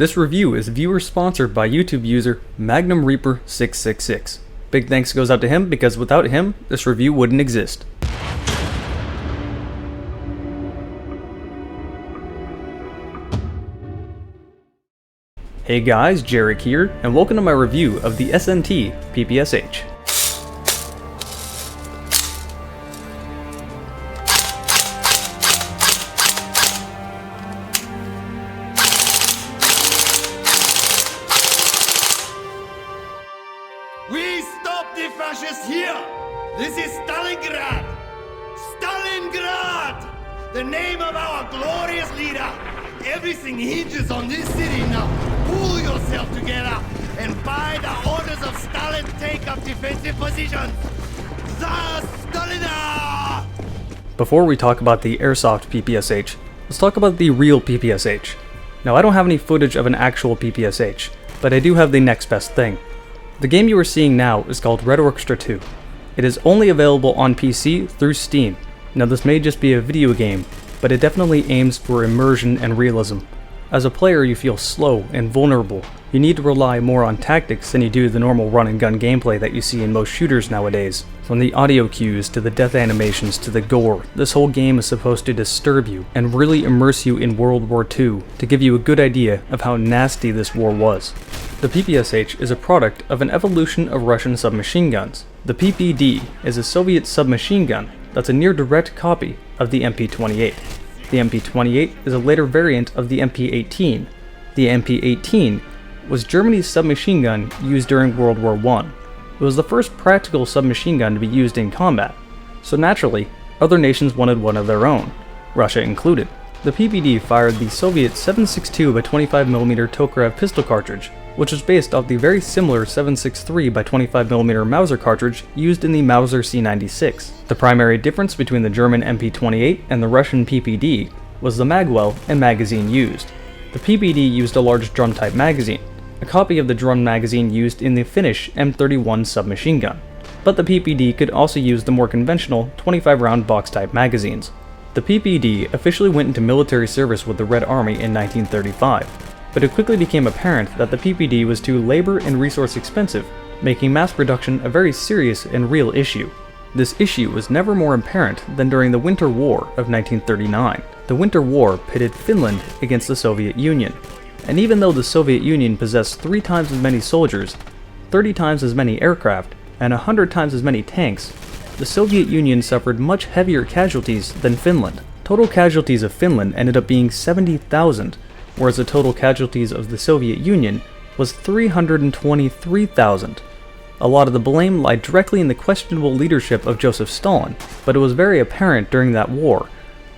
This review is viewer sponsored by YouTube user Magnum Reaper 666. Big thanks goes out to him because without him, this review wouldn't exist. Hey guys, Jarek here, and welcome to my review of the S&T PPSH. We stop the fascists here! This is Stalingrad! Stalingrad! The name of our glorious leader! Everything hinges on this city now. Pull yourself together and by the orders of Stalin take up defensive positions! The Stalina! Before we talk about the airsoft PPSH, let's talk about the real PPSH. Now I don't have any footage of an actual PPSH, but I do have the next best thing. The game you are seeing now is called Red Orchestra 2. It is only available on PC through Steam. Now this may just be a video game, but it definitely aims for immersion and realism. As a player you feel slow and vulnerable. You need to rely more on tactics than you do the normal run and gun gameplay that you see in most shooters nowadays. From the audio cues to the death animations to the gore, this whole game is supposed to disturb you and really immerse you in World War II to give you a good idea of how nasty this war was. The PPSH is a product of an evolution of Russian submachine guns. The PPD is a Soviet submachine gun that's a near-direct copy of the MP-28. The MP-28 is a later variant of the MP-18. The MP-18 was Germany's submachine gun used during World War I. It was the first practical submachine gun to be used in combat, so naturally, other nations wanted one of their own, Russia included. The PPD fired the Soviet 7.62 by 25mm Tokarev pistol cartridge, which was based off the very similar 7.63 by 25mm Mauser cartridge used in the Mauser C96. The primary difference between the German MP-28 and the Russian PPD was the magwell and magazine used. The PPD used a large drum-type magazine, a copy of the drum magazine used in the Finnish M31 submachine gun, but the PPD could also use the more conventional 25-round box-type magazines. The PPD officially went into military service with the Red Army in 1935. But it quickly became apparent that the PPD was too labor and resource expensive, making mass production a very serious and real issue. This issue was never more apparent than during the Winter War of 1939. The Winter War pitted Finland against the Soviet Union, and even though the Soviet Union possessed 3 times as many soldiers, 30 times as many aircraft, and 100 times as many tanks, the Soviet Union suffered much heavier casualties than Finland. Total casualties of Finland ended up being 70,000, whereas the total casualties of the Soviet Union was 323,000. A lot of the blame lied directly in the questionable leadership of Joseph Stalin, but it was very apparent during that war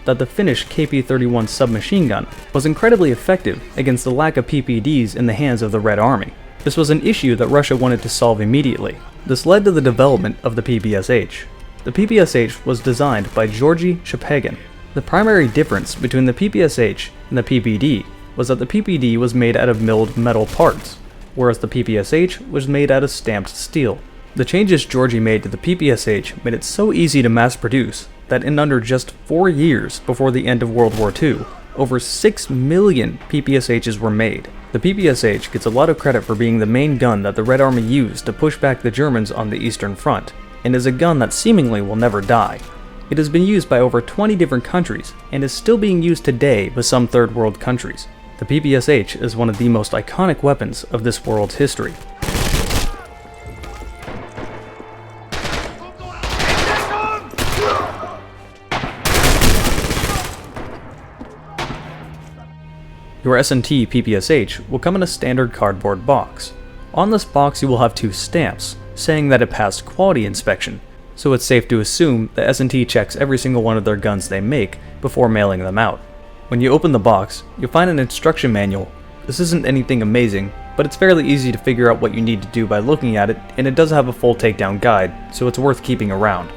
that the Finnish KP-31 submachine gun was incredibly effective against the lack of PPDs in the hands of the Red Army. This was an issue that Russia wanted to solve immediately. This led to the development of the PPSH. The PPSH was designed by Georgy Shapagin. The primary difference between the PPSH and the PPD was that the PPD was made out of milled metal parts, whereas the PPSH was made out of stamped steel. The changes Georgy made to the PPSH made it so easy to mass produce that in under just 4 years before the end of World War II, over 6 million PPSHs were made. The PPSH gets a lot of credit for being the main gun that the Red Army used to push back the Germans on the Eastern Front, and is a gun that seemingly will never die. It has been used by over 20 different countries, and is still being used today by some third world countries. The PPSH is one of the most iconic weapons of this world's history. Your S&T PPSH will come in a standard cardboard box. On this box you will have 2 stamps, saying that it passed quality inspection, so it's safe to assume that S&T checks every single one of their guns they make before mailing them out. When you open the box, you'll find an instruction manual. This isn't anything amazing, but it's fairly easy to figure out what you need to do by looking at it, and it does have a full takedown guide, so it's worth keeping around.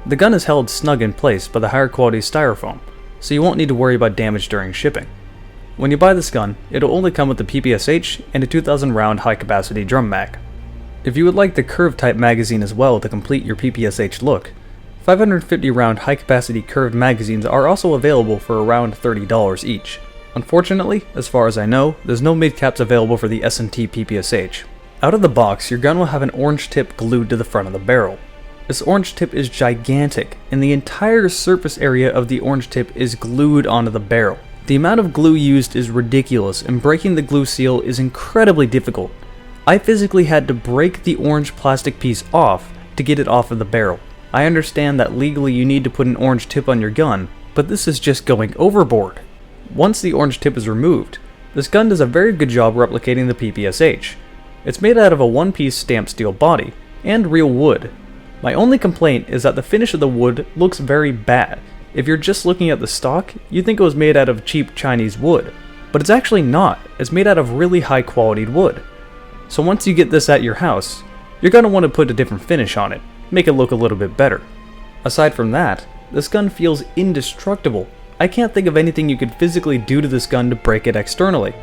The gun is held snug in place by the higher quality styrofoam, so you won't need to worry about damage during shipping. When you buy this gun, it'll only come with the PPSH and a 2000 round high capacity drum mag. If you would like the curved type magazine as well to complete your PPSH look, 550 round high capacity curved magazines are also available for around $30 each. Unfortunately, as far as I know, there's no mid-caps available for the S&T PPSH. Out of the box, your gun will have an orange tip glued to the front of the barrel. This orange tip is gigantic, and the entire surface area of the orange tip is glued onto the barrel. The amount of glue used is ridiculous, and breaking the glue seal is incredibly difficult. I physically had to break the orange plastic piece off to get it off of the barrel. I understand that legally you need to put an orange tip on your gun, but this is just going overboard. Once the orange tip is removed, this gun does a very good job replicating the PPSH. It's made out of a one-piece stamped steel body, and real wood. My only complaint is that the finish of the wood looks very bad. If you're just looking at the stock, you'd think it was made out of cheap Chinese wood, but it's actually not. It's made out of really high quality wood. So once you get this at your house, you're going to want to put a different finish on it, make it look a little bit better. Aside from that, this gun feels indestructible. I can't think of anything you could physically do to this gun to break it externally.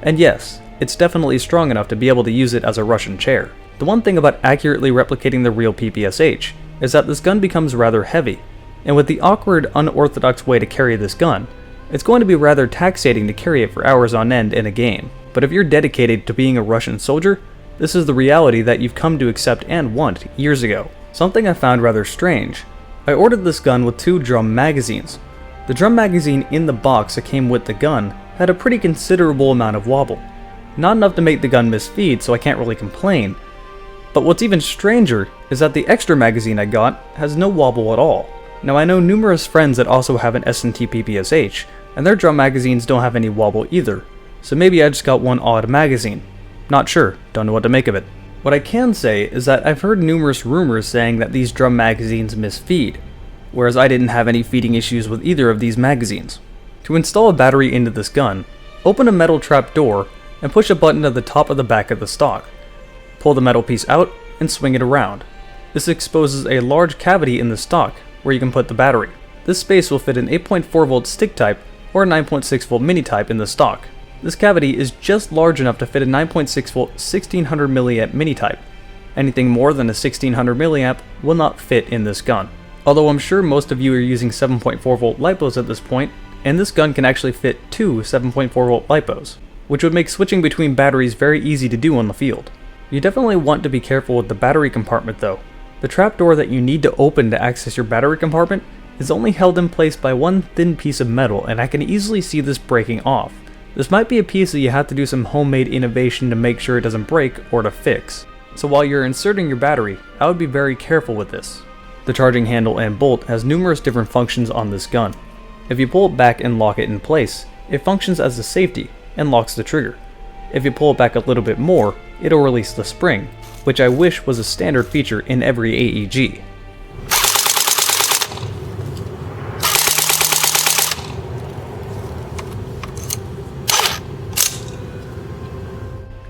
And yes, it's definitely strong enough to be able to use it as a Russian chair. The one thing about accurately replicating the real PPSH is that this gun becomes rather heavy, and with the awkward, unorthodox way to carry this gun, it's going to be rather taxating to carry it for hours on end in a game. But if you're dedicated to being a Russian soldier, this is the reality that you've come to accept and want years ago. Something I found rather strange. I ordered this gun with 2 drum magazines. The drum magazine in the box that came with the gun had a pretty considerable amount of wobble. Not enough to make the gun misfeed, so I can't really complain. But what's even stranger is that the extra magazine I got has no wobble at all. Now I know numerous friends that also have an S&T PPSH, and their drum magazines don't have any wobble either, so maybe I just got one odd magazine. Not sure, don't know what to make of it. What I can say is that I've heard numerous rumors saying that these drum magazines misfeed, whereas I didn't have any feeding issues with either of these magazines. To install a battery into this gun, open a metal trap door and push a button at the top of the back of the stock. Pull the metal piece out and swing it around. This exposes a large cavity in the stock where you can put the battery. This space will fit an 8.4 volt stick type or a 9.6 volt mini type in the stock. This cavity is just large enough to fit a 9.6 volt 1600 milliamp mini type. Anything more than a 1600 milliamp will not fit in this gun. Although I'm sure most of you are using 7.4 volt LiPos at this point, and this gun can actually fit 2 7.4 volt LiPos, which would make switching between batteries very easy to do on the field. You definitely want to be careful with the battery compartment though. The trapdoor that you need to open to access your battery compartment is only held in place by one thin piece of metal, and I can easily see this breaking off. This might be a piece that you have to do some homemade innovation to make sure it doesn't break or to fix. So while you're inserting your battery, I would be very careful with this. The charging handle and bolt has numerous different functions on this gun. If you pull it back and lock it in place, it functions as a safety and locks the trigger. If you pull it back a little bit more, it'll release the spring, which I wish was a standard feature in every AEG.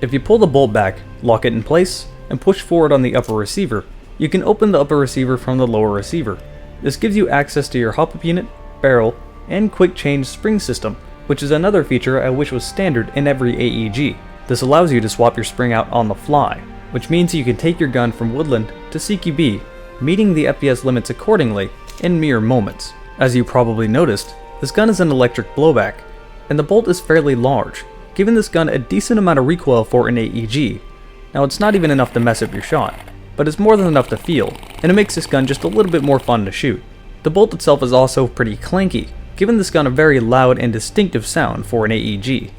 If you pull the bolt back, lock it in place, and push forward on the upper receiver, you can open the upper receiver from the lower receiver. This gives you access to your hop-up unit, barrel, and quick change spring system, which is another feature I wish was standard in every AEG. This allows you to swap your spring out on the fly, which means you can take your gun from woodland to CQB, meeting the FPS limits accordingly in mere moments. As you probably noticed, this gun is an electric blowback, and the bolt is fairly large, giving this gun a decent amount of recoil for an AEG. Now it's not even enough to mess up your shot, but it's more than enough to feel, and it makes this gun just a little bit more fun to shoot. The bolt itself is also pretty clanky, giving this gun a very loud and distinctive sound for an AEG.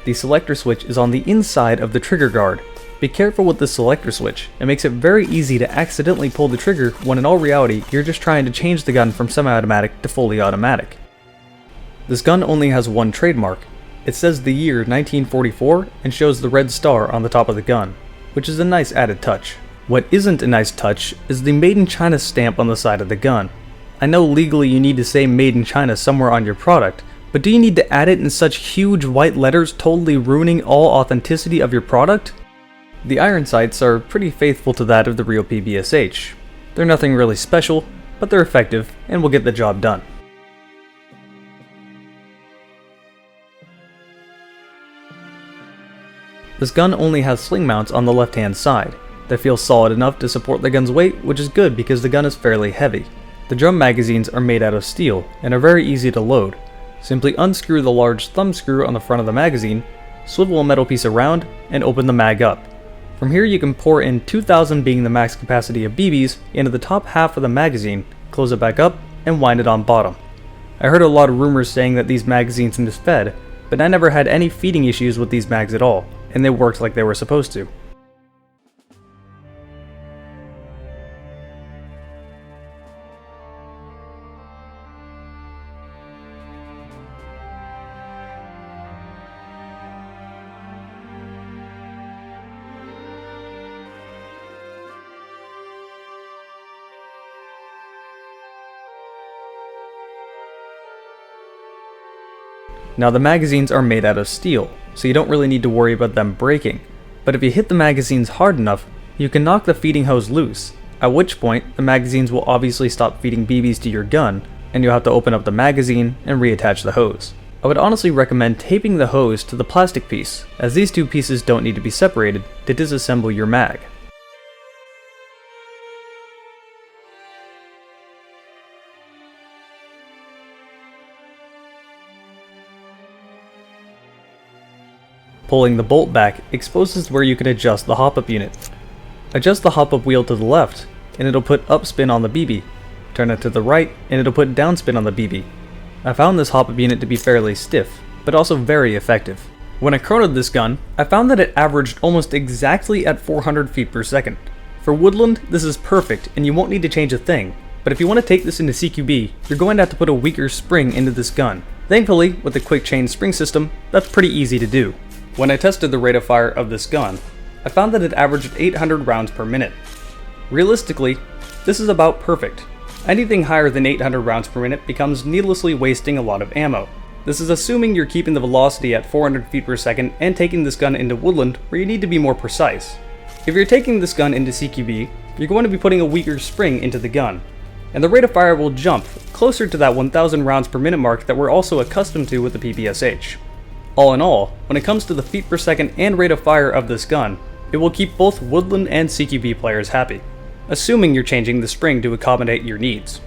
The selector switch is on the inside of the trigger guard. Be careful with this selector switch. It makes it very easy to accidentally pull the trigger when in all reality you're just trying to change the gun from semi-automatic to fully automatic. This gun only has one trademark. It says the year 1944 and shows the red star on the top of the gun, which is a nice added touch. What isn't a nice touch is the Made in China stamp on the side of the gun. I know legally you need to say Made in China somewhere on your product, but do you need to add it in such huge white letters, totally ruining all authenticity of your product? The iron sights are pretty faithful to that of the real PPSH. They're nothing really special, but they're effective and will get the job done. This gun only has sling mounts on the left hand side. They feel solid enough to support the gun's weight, which is good because the gun is fairly heavy. The drum magazines are made out of steel and are very easy to load. Simply unscrew the large thumb screw on the front of the magazine, swivel a metal piece around, and open the mag up. From here you can pour in 2000 being the max capacity of BBs into the top half of the magazine, close it back up, and wind it on bottom. I heard a lot of rumors saying that these magazines misfed, but I never had any feeding issues with these mags at all, and they worked like they were supposed to. Now the magazines are made out of steel, so you don't really need to worry about them breaking, but if you hit the magazines hard enough, you can knock the feeding hose loose, at which point the magazines will obviously stop feeding BBs to your gun, and you'll have to open up the magazine and reattach the hose. I would honestly recommend taping the hose to the plastic piece, as these two pieces don't need to be separated to disassemble your mag. Pulling the bolt back exposes where you can adjust the hop-up unit. Adjust the hop-up wheel to the left, and it'll put up spin on the BB. Turn it to the right, and it'll put down spin on the BB. I found this hop-up unit to be fairly stiff, but also very effective. When I chronoed this gun, I found that it averaged almost exactly at 400 feet per second. For woodland, this is perfect, and you won't need to change a thing. But if you want to take this into CQB, you're going to have to put a weaker spring into this gun. Thankfully, with the quick chain spring system, that's pretty easy to do. When I tested the rate of fire of this gun, I found that it averaged 800 rounds per minute. Realistically, this is about perfect. Anything higher than 800 rounds per minute becomes needlessly wasting a lot of ammo. This is assuming you're keeping the velocity at 400 feet per second and taking this gun into woodland where you need to be more precise. If you're taking this gun into CQB, you're going to be putting a weaker spring into the gun, and the rate of fire will jump closer to that 1000 rounds per minute mark that we're also accustomed to with the PPSH. All in all, when it comes to the feet per second and rate of fire of this gun, it will keep both woodland and CQB players happy, assuming you're changing the spring to accommodate your needs.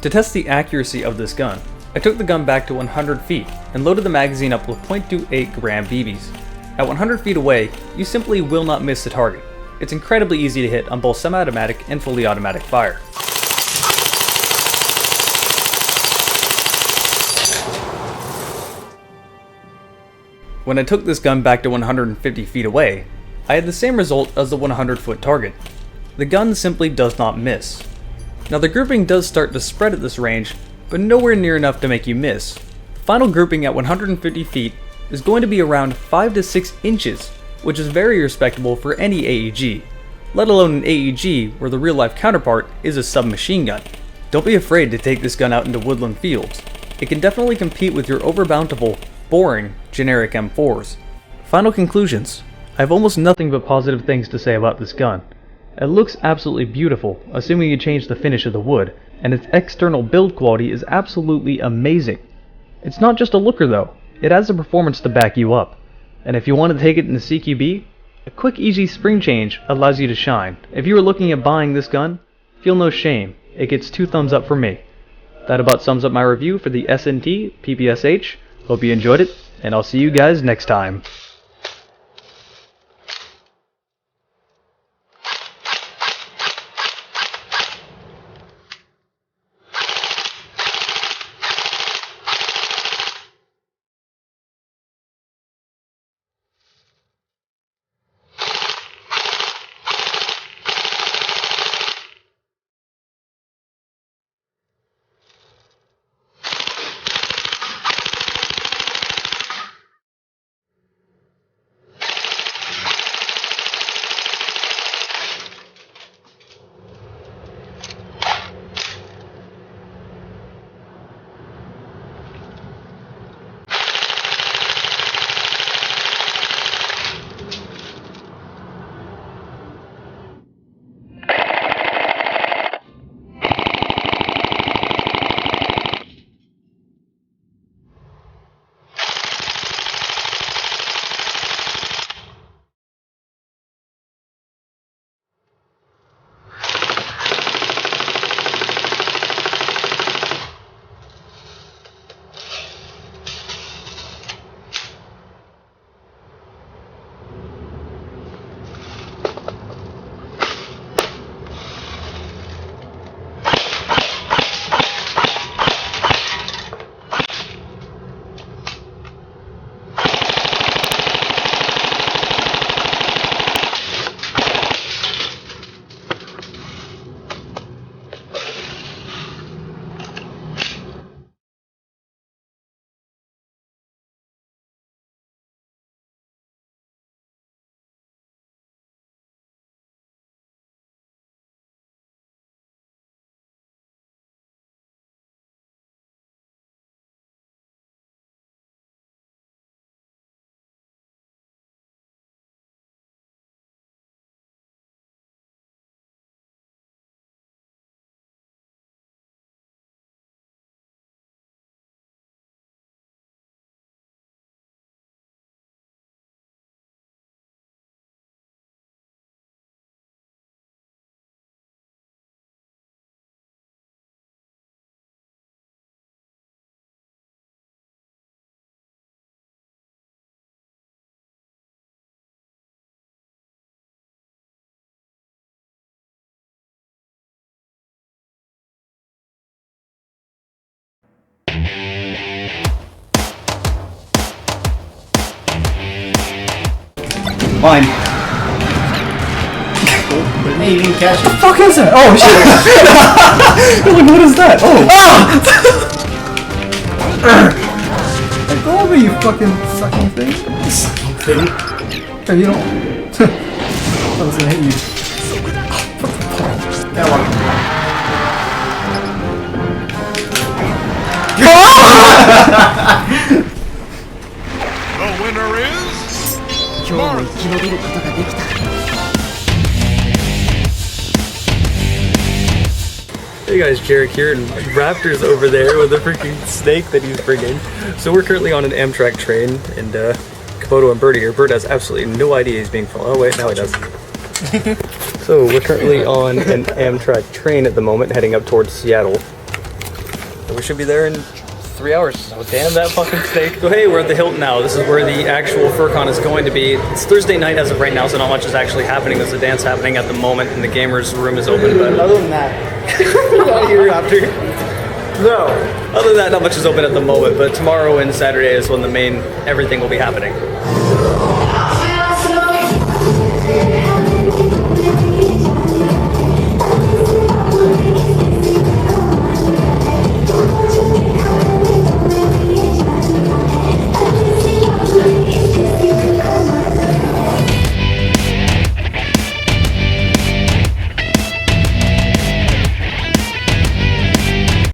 To test the accuracy of this gun, I took the gun back to 100 feet and loaded the magazine up with .28 gram BBs. At 100 feet away, you simply will not miss the target. It's incredibly easy to hit on both semi-automatic and fully automatic fire. When I took this gun back to 150 feet away, I had the same result as the 100-foot target. The gun simply does not miss. Now the grouping does start to spread at this range, but nowhere near enough to make you miss. The final grouping at 150 feet is going to be around 5 to 6 inches, which is very respectable for any AEG, let alone an AEG where the real-life counterpart is a submachine gun. Don't be afraid to take this gun out into woodland fields. It can definitely compete with your overbountiful, boring, generic M4s. Final conclusions. I have almost nothing but positive things to say about this gun. It looks absolutely beautiful, assuming you change the finish of the wood, and its external build quality is absolutely amazing. It's not just a looker though, it has the performance to back you up. And if you want to take it into CQB, a quick easy spring change allows you to shine. If you are looking at buying this gun, feel no shame, it gets 2 thumbs up from me. That about sums up my review for the S&T PPSH. Hope you enjoyed it, and I'll see you guys next time. Mine. Hey, you didn't catch it. What the fuck is that? Oh shit! Look, what is that? Oh! Let go of me, you fucking sucking thing. Thing? Hey, you don't. I was gonna hit you. That one. The winner is... Hey guys, Jarek here, and Raptor's over there with a freaking snake that he's bringing. So we're currently on an Amtrak train, and Komodo and Bird here. Bird has absolutely no idea he's being followed. Oh wait, now he does. So we're currently on an Amtrak train at the moment, heading up towards Seattle. And we should be there in 3 hours. Oh damn that fucking snake. So hey, we're at the Hilton now. This is where the actual FurCon is going to be. It's Thursday night as of right now, so not much is actually happening. There's a dance happening at the moment, and the gamers room is open, but other than that... Out here after. No. Other than that, not much is open at the moment, but tomorrow and Saturday is when the main everything will be happening.